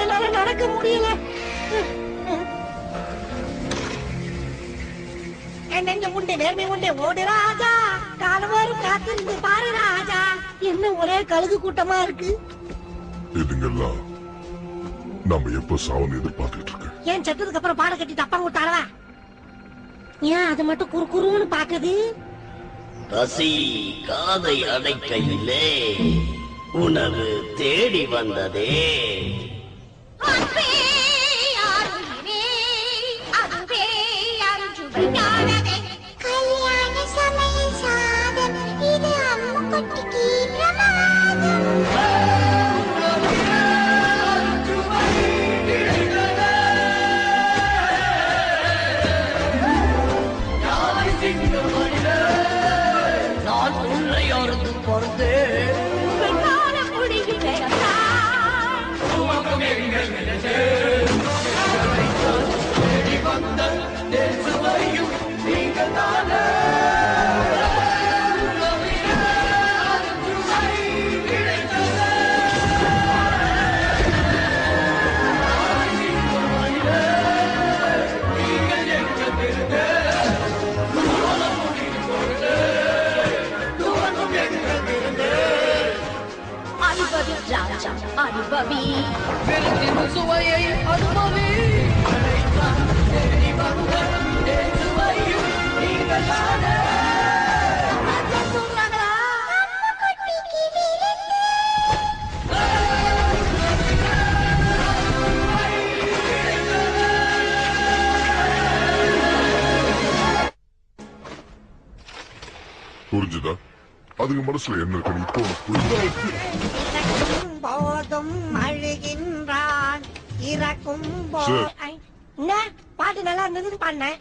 என்னால நடக்க முடியல. நெஞ்ச உண்டு நேர்மை உண்டு ஓடு ராஜா, காலவரும் காத்திருந்து பாரு ராஜா. என்ன ஒரே கழுகு கூட்டமா இருக்கு. இதுங்கெல்லாம் நம்ம எப்ப சாவன்னு எதிர்பார்த்துட்டு இருக்கு. ஏன் செத்ததுக்கு அப்புறம் பாட கட்டி தப்பா விட்டாளவா? ஏன் அது மட்டும் குறு குறுன்னு பாக்குது? பசி காதை அடைக்கையிலே உணவு தேடி வந்ததே. கல்யாண சமையல் சாதம் இது அம்முக்குட்டிக்கு பிரமாதம். நான் பிள்ளையாருக்கு பொறுத்தேன். அனுபவி விருந்தின் சுவையை அனுபவி. புரிஞ்சுதா? அதுக்கு மனசுல என்ன இருக்கு இப்போ போதும் அழுகின்றான் இறக்கும் பாட்டு நல்லா இருந்ததுன்னு பண்ணேன்.